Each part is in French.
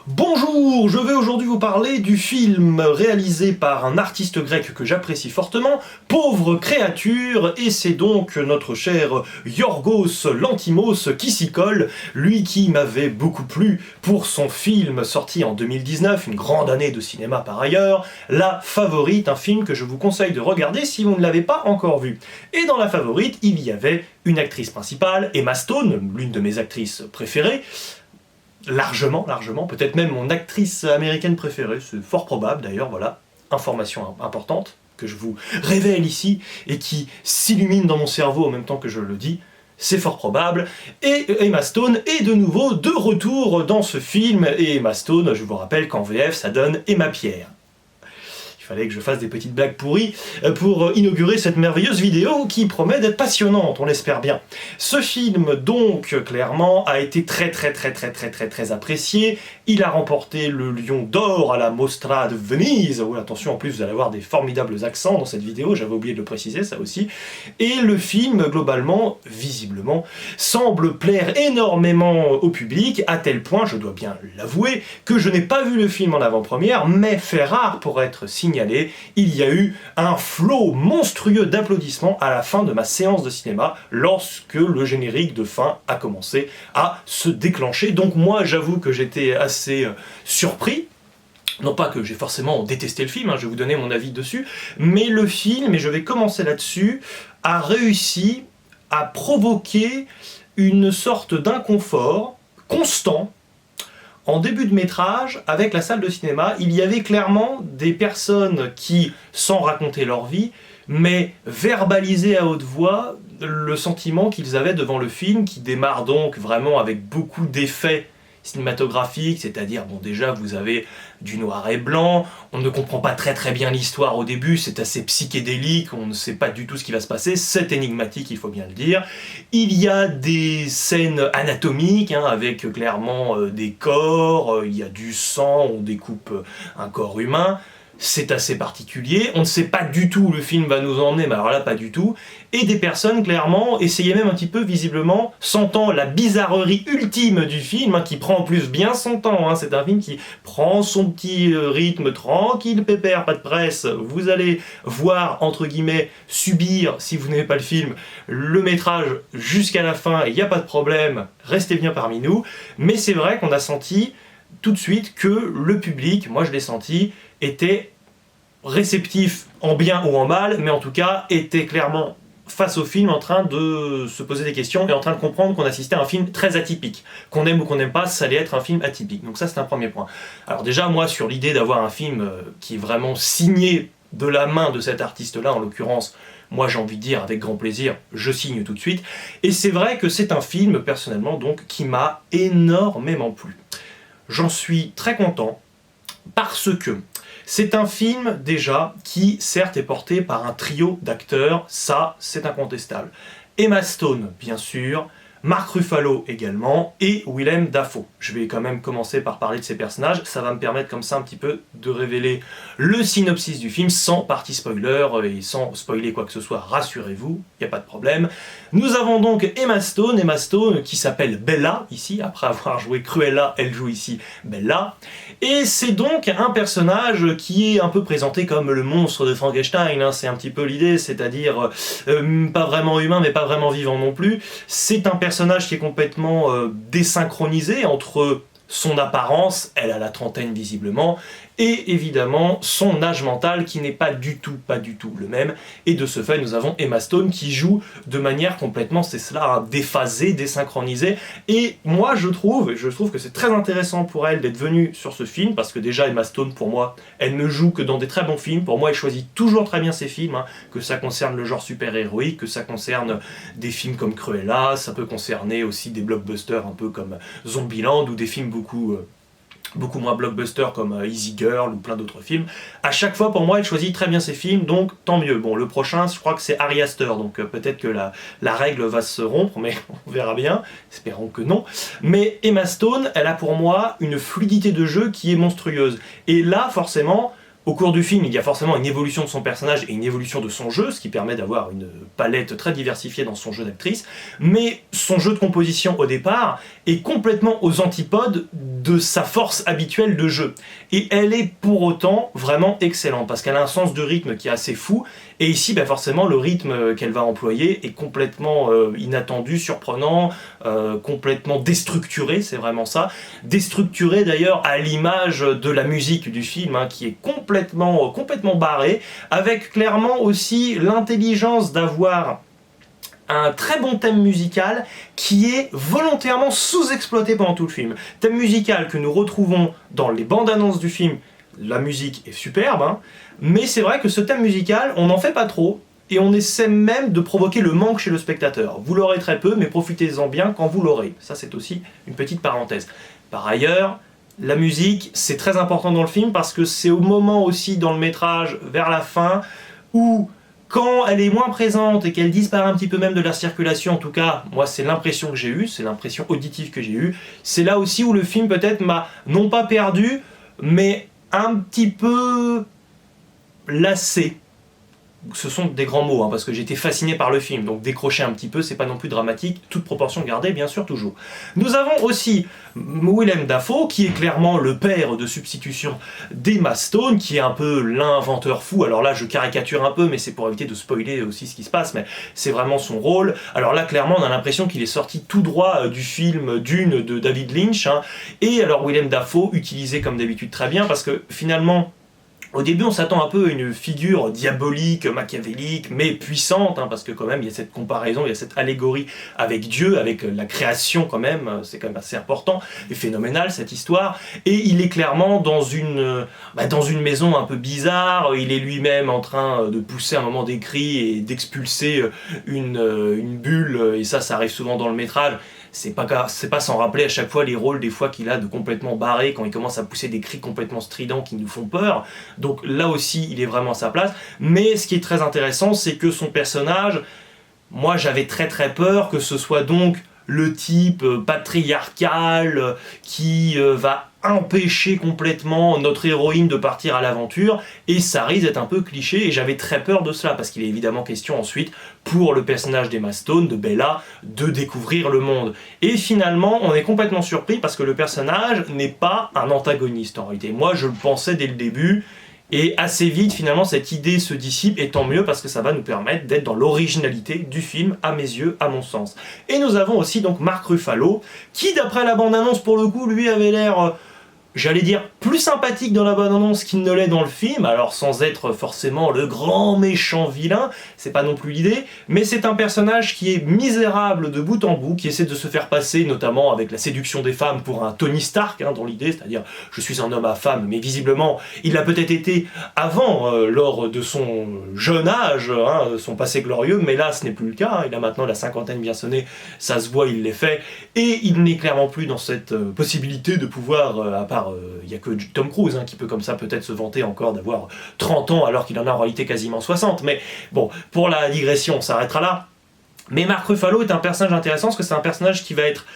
Bonjour, je vais aujourd'hui vous parler du film réalisé par un artiste grec que j'apprécie fortement, Pauvre créature, et c'est donc notre cher Yorgos Lanthimos qui s'y colle, lui qui m'avait beaucoup plu pour son film sorti en 2019, une grande année de cinéma par ailleurs, La Favorite, un film que je vous conseille de regarder si vous ne l'avez pas encore vu. Et dans La Favorite, il y avait une actrice principale, Emma Stone, l'une de mes actrices préférées, largement, peut-être même mon actrice américaine préférée, c'est fort probable d'ailleurs, voilà, information importante que je vous révèle ici et qui s'illumine dans mon cerveau en même temps que je le dis, c'est fort probable, et Emma Stone est de nouveau de retour dans ce film, et Emma Stone, je vous rappelle qu'en VF ça donne Emma Pierre. Il fallait que je fasse des petites blagues pourries pour inaugurer cette merveilleuse vidéo qui promet d'être passionnante, on l'espère bien. Ce film, donc, clairement, a été très apprécié. Il a remporté le Lion d'Or à la Mostra de Venise. Oh, attention, en plus, vous allez avoir des formidables accents dans cette vidéo, j'avais oublié de le préciser, ça aussi. Et le film, globalement, visiblement, semble plaire énormément au public, à tel point, je dois bien l'avouer, que je n'ai pas vu le film en avant-première, mais fait rare pour être signé. Il y a eu un flot monstrueux d'applaudissements à la fin de ma séance de cinéma lorsque le générique de fin a commencé à se déclencher. Donc moi j'avoue que j'étais assez surpris. Non pas que j'ai forcément détesté le film, je vais vous donner mon avis dessus, mais le film, et je vais commencer là-dessus, a réussi à provoquer une sorte d'inconfort constant. En début de métrage, avec la salle de cinéma, il y avait clairement des personnes qui, sans raconter leur vie, mais verbalisaient à haute voix le sentiment qu'ils avaient devant le film, qui démarre donc vraiment avec beaucoup d'effets cinématographiques, c'est-à-dire, bon déjà vous avez du noir et blanc, on ne comprend pas très bien l'histoire au début, c'est assez psychédélique, on ne sait pas du tout ce qui va se passer, c'est énigmatique, il faut bien le dire. Il y a des scènes anatomiques, avec clairement des corps, il y a du sang, on découpe un corps humain, c'est assez particulier, on ne sait pas du tout où le film va nous emmener, mais alors là pas du tout, et des personnes clairement essayaient même un petit peu visiblement, sentant la bizarrerie ultime du film, qui prend en plus bien son temps, c'est un film qui prend son petit rythme tranquille, pépère, pas de presse, vous allez voir, entre guillemets, subir, si vous n'aimez pas le film, le métrage jusqu'à la fin, il n'y a pas de problème, restez bien parmi nous, mais c'est vrai qu'on a senti tout de suite que le public, moi je l'ai senti, était réceptif en bien ou en mal, mais en tout cas était clairement face au film en train de se poser des questions et en train de comprendre qu'on assistait à un film très atypique. Qu'on aime ou qu'on n'aime pas, ça allait être un film atypique. Donc ça c'est un premier point. Alors déjà moi sur l'idée d'avoir un film qui est vraiment signé de la main de cet artiste-là, en l'occurrence, moi j'ai envie de dire avec grand plaisir, je signe tout de suite. Et c'est vrai que c'est un film personnellement donc qui m'a énormément plu. J'en suis très content parce que c'est un film, déjà, qui, certes, est porté par un trio d'acteurs, ça, c'est incontestable. Emma Stone, bien sûr, Mark Ruffalo également, et Willem Dafoe. Je vais quand même commencer par parler de ces personnages, ça va me permettre comme ça un petit peu de révéler le synopsis du film, sans partie spoiler, et sans spoiler quoi que ce soit, rassurez-vous, il n'y a pas de problème. Nous avons donc Emma Stone qui s'appelle Bella, ici, après avoir joué Cruella, elle joue ici Bella, et c'est donc un personnage qui est un peu présenté comme le monstre de Frankenstein, c'est un petit peu l'idée, c'est-à-dire pas vraiment humain mais pas vraiment vivant non plus. C'est un personnage qui est complètement désynchronisé entre son apparence, elle a la trentaine visiblement, et évidemment son âge mental qui n'est pas du tout le même, et de ce fait nous avons Emma Stone qui joue de manière complètement, c'est cela, déphasée, désynchronisée, et moi je trouve que c'est très intéressant pour elle d'être venue sur ce film, parce que déjà Emma Stone pour moi, elle ne joue que dans des très bons films, pour moi elle choisit toujours très bien ses films, que ça concerne le genre super-héroïque, que ça concerne des films comme Cruella, ça peut concerner aussi des blockbusters un peu comme Zombieland, ou des films beaucoup moins blockbuster comme Easy Girl ou plein d'autres films. À chaque fois, pour moi, elle choisit très bien ses films, donc tant mieux. Bon, le prochain, je crois que c'est Ari Aster, donc peut-être que la règle va se rompre, mais on verra bien, espérons que non. Mais Emma Stone, elle a pour moi une fluidité de jeu qui est monstrueuse. Et là, forcément, Au cours du film, il y a forcément une évolution de son personnage et une évolution de son jeu, ce qui permet d'avoir une palette très diversifiée dans son jeu d'actrice, mais son jeu de composition au départ est complètement aux antipodes de sa force habituelle de jeu. Et elle est pour autant vraiment excellente, parce qu'elle a un sens de rythme qui est assez fou, et ici forcément le rythme qu'elle va employer est complètement inattendu, surprenant, complètement déstructuré, c'est vraiment ça. Déstructuré d'ailleurs à l'image de la musique du film, qui est complètement barrée, avec clairement aussi l'intelligence d'avoir un très bon thème musical qui est volontairement sous-exploité pendant tout le film. Thème musical que nous retrouvons dans les bandes annonces du film, la musique est superbe, mais c'est vrai que ce thème musical, on n'en fait pas trop, et on essaie même de provoquer le manque chez le spectateur. Vous l'aurez très peu, mais profitez-en bien quand vous l'aurez. Ça, c'est aussi une petite parenthèse. Par ailleurs, la musique, c'est très important dans le film parce que c'est au moment aussi dans le métrage, vers la fin, où quand elle est moins présente et qu'elle disparaît un petit peu même de la circulation, en tout cas, moi c'est l'impression que j'ai eue, c'est l'impression auditive que j'ai eue, c'est là aussi où le film peut-être m'a non pas perdu, mais un petit peu lassé. Ce sont des grands mots, parce que j'ai été fasciné par le film, donc décrocher un petit peu, c'est pas non plus dramatique, toute proportion gardée, bien sûr, toujours. Nous avons aussi Willem Dafoe, qui est clairement le père de substitution d'Emma Stone, qui est un peu l'inventeur fou. Alors là, je caricature un peu, mais c'est pour éviter de spoiler aussi ce qui se passe, mais c'est vraiment son rôle. Alors là, clairement, on a l'impression qu'il est sorti tout droit du film Dune de David Lynch, et alors Willem Dafoe, utilisé comme d'habitude très bien, parce que finalement, au début, on s'attend un peu à une figure diabolique, machiavélique, mais puissante, parce que quand même, il y a cette comparaison, il y a cette allégorie avec Dieu, avec la création quand même, c'est quand même assez important et phénoménal cette histoire. Et il est clairement dans une maison un peu bizarre, il est lui-même en train de pousser un moment des cris et d'expulser une bulle, et ça arrive souvent dans le métrage. C'est pas sans rappeler à chaque fois les rôles des fois qu'il a de complètement barré quand il commence à pousser des cris complètement stridents qui nous font peur. Donc là aussi, il est vraiment à sa place. Mais ce qui est très intéressant, c'est que son personnage, moi j'avais très peur que ce soit donc le type patriarcal qui va empêcher complètement notre héroïne de partir à l'aventure, et ça risque d'être un peu cliché, et j'avais très peur de cela, parce qu'il est évidemment question ensuite, pour le personnage d'Emma Stone, de Bella, de découvrir le monde. Et finalement, on est complètement surpris, parce que le personnage n'est pas un antagoniste en réalité. Moi, je le pensais dès le début, et assez vite, finalement, cette idée se dissipe, et tant mieux, parce que ça va nous permettre d'être dans l'originalité du film, à mes yeux, à mon sens. Et nous avons aussi donc Mark Ruffalo, qui, d'après la bande-annonce, pour le coup, lui avait l'air... j'allais dire plus sympathique dans la bande-annonce qu'il ne l'est dans le film, alors sans être forcément le grand méchant vilain, c'est pas non plus l'idée, mais c'est un personnage qui est misérable de bout en bout, qui essaie de se faire passer, notamment avec la séduction des femmes, pour un Tony Stark, dans l'idée, c'est-à-dire je suis un homme à femme, mais visiblement il l'a peut-être été avant, lors de son jeune âge, son passé glorieux, mais là ce n'est plus le cas, il a maintenant la cinquantaine bien sonnée, ça se voit, il l'est fait, et il n'est clairement plus dans cette possibilité de pouvoir, à part il n'y a que Tom Cruise qui peut comme ça peut-être se vanter encore d'avoir 30 ans alors qu'il en a en réalité quasiment 60, mais bon, pour la digression, on s'arrêtera là. Mais Mark Ruffalo est un personnage intéressant parce que c'est un personnage qui va être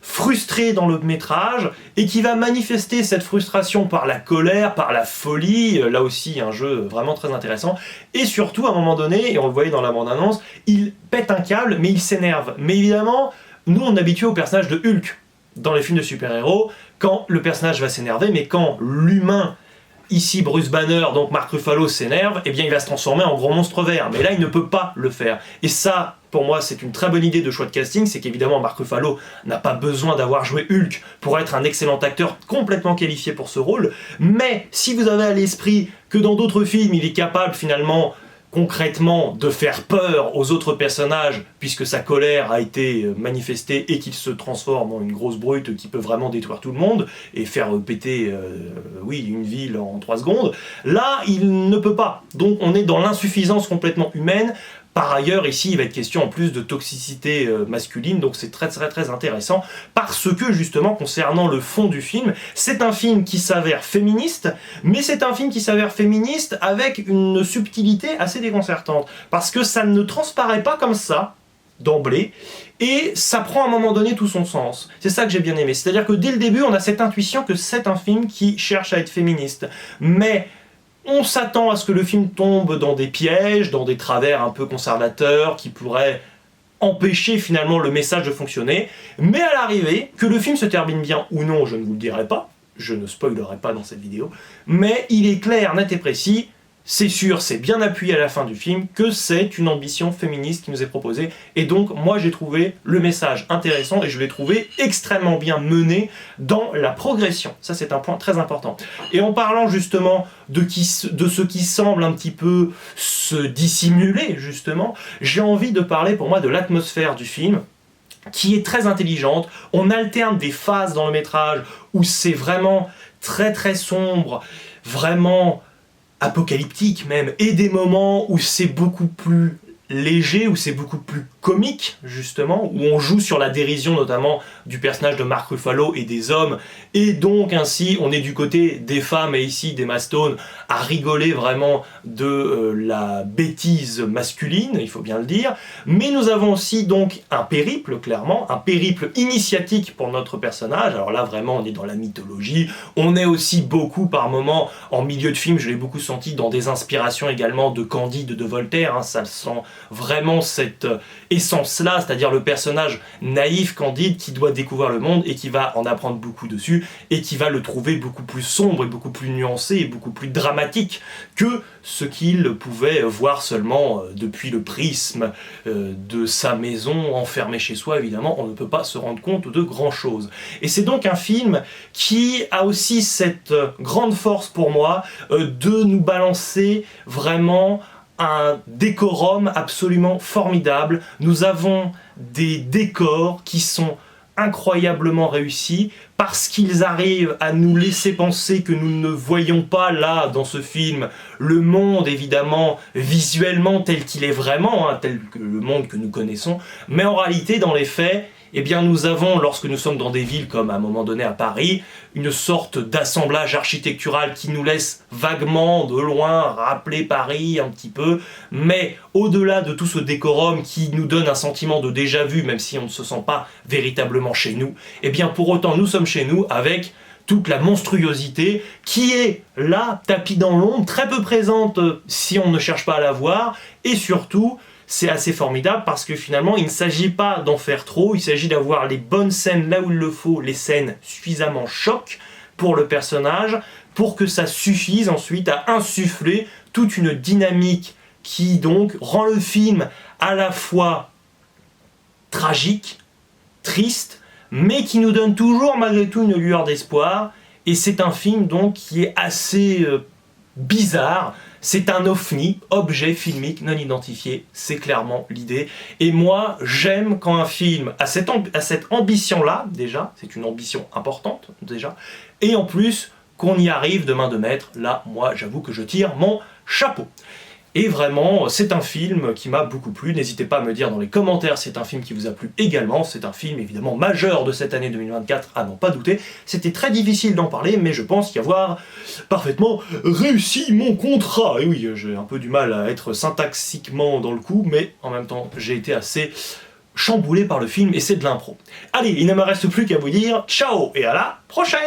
frustré dans le métrage et qui va manifester cette frustration par la colère, par la folie, là aussi un jeu vraiment très intéressant, et surtout à un moment donné, et on le voyait dans la bande-annonce, il pète un câble mais il s'énerve. Mais évidemment, nous on est habitués au personnage de Hulk dans les films de super-héros, quand le personnage va s'énerver, mais quand l'humain, ici Bruce Banner, donc Mark Ruffalo, s'énerve, eh bien il va se transformer en gros monstre vert. Mais là, il ne peut pas le faire. Et ça, pour moi, c'est une très bonne idée de choix de casting, c'est qu'évidemment Mark Ruffalo n'a pas besoin d'avoir joué Hulk pour être un excellent acteur complètement qualifié pour ce rôle, mais si vous avez à l'esprit que dans d'autres films, il est capable finalement concrètement de faire peur aux autres personnages puisque sa colère a été manifestée et qu'il se transforme en une grosse brute qui peut vraiment détruire tout le monde et faire péter une ville en 3 secondes, là il ne peut pas. Donc on est dans l'insuffisance complètement humaine. Par ailleurs, ici, il va être question en plus de toxicité masculine, donc c'est très intéressant, parce que justement, concernant le fond du film, c'est un film qui s'avère féministe, mais c'est un film qui s'avère féministe avec une subtilité assez déconcertante, parce que ça ne transparaît pas comme ça, d'emblée, et ça prend à un moment donné tout son sens. C'est ça que j'ai bien aimé, c'est-à-dire que dès le début, on a cette intuition que c'est un film qui cherche à être féministe, mais On s'attend à ce que le film tombe dans des pièges, dans des travers un peu conservateurs qui pourraient empêcher finalement le message de fonctionner, mais à l'arrivée, que le film se termine bien ou non, je ne vous le dirai pas, je ne spoilerai pas dans cette vidéo, mais il est clair, net et précis, c'est sûr, c'est bien appuyé à la fin du film, que c'est une ambition féministe qui nous est proposée, et donc moi j'ai trouvé le message intéressant, et je l'ai trouvé extrêmement bien mené dans la progression. Ça c'est un point très important. Et en parlant justement de ce qui semble un petit peu se dissimuler, justement, j'ai envie de parler pour moi de l'atmosphère du film, qui est très intelligente. On alterne des phases dans le métrage où c'est vraiment très très sombre, vraiment apocalyptique même, et des moments où c'est beaucoup plus léger, où c'est beaucoup plus comique, justement, où on joue sur la dérision notamment du personnage de Mark Ruffalo et des hommes, et donc ainsi on est du côté des femmes, et ici d'Emma Stone, à rigoler vraiment de la bêtise masculine, il faut bien le dire, mais nous avons aussi donc un périple, clairement, un périple initiatique pour notre personnage. Alors là vraiment on est dans la mythologie, on est aussi beaucoup par moments, en milieu de film, je l'ai beaucoup senti dans des inspirations également de Candide de Voltaire, hein, ça sent vraiment cette essence-là, c'est-à-dire le personnage naïf, Candide, qui doit découvrir le monde et qui va en apprendre beaucoup dessus, et qui va le trouver beaucoup plus sombre et beaucoup plus nuancé et beaucoup plus dramatique que ce qu'il pouvait voir seulement depuis le prisme de sa maison, enfermé chez soi. Évidemment, on ne peut pas se rendre compte de grand-chose. Et c'est donc un film qui a aussi cette grande force pour moi de nous balancer vraiment un décorum absolument formidable. Nous avons des décors qui sont incroyablement réussis parce qu'ils arrivent à nous laisser penser que nous ne voyons pas là, dans ce film, le monde évidemment visuellement tel qu'il est vraiment, hein, tel que le monde que nous connaissons, mais en réalité dans les faits, eh bien nous avons, lorsque nous sommes dans des villes comme à un moment donné à Paris, une sorte d'assemblage architectural qui nous laisse vaguement de loin rappeler Paris un petit peu, mais au-delà de tout ce décorum qui nous donne un sentiment de déjà-vu, même si on ne se sent pas véritablement chez nous, eh bien pour autant nous sommes chez nous avec toute la monstruosité qui est là, tapie dans l'ombre, très peu présente si on ne cherche pas à la voir, et surtout c'est assez formidable parce que finalement il ne s'agit pas d'en faire trop, il s'agit d'avoir les bonnes scènes là où il le faut, les scènes suffisamment choc pour le personnage, pour que ça suffise ensuite à insuffler toute une dynamique qui donc rend le film à la fois tragique, triste, mais qui nous donne toujours malgré tout une lueur d'espoir. Et c'est un film donc qui est assez bizarre. C'est un ovni, objet filmique non identifié, c'est clairement l'idée. Et moi, j'aime quand un film a cette ambition-là, déjà, c'est une ambition importante, déjà, et en plus, qu'on y arrive de main de maître. Là, moi, j'avoue que je tire mon chapeau. Et vraiment, c'est un film qui m'a beaucoup plu. N'hésitez pas à me dire dans les commentaires si c'est un film qui vous a plu également. C'est un film évidemment majeur de cette année 2024, à n'en pas douter. C'était très difficile d'en parler, mais je pense y avoir parfaitement réussi mon contrat. Et oui, j'ai un peu du mal à être syntaxiquement dans le coup, mais en même temps, j'ai été assez chamboulé par le film et c'est de l'impro. Allez, il ne me reste plus qu'à vous dire ciao et à la prochaine!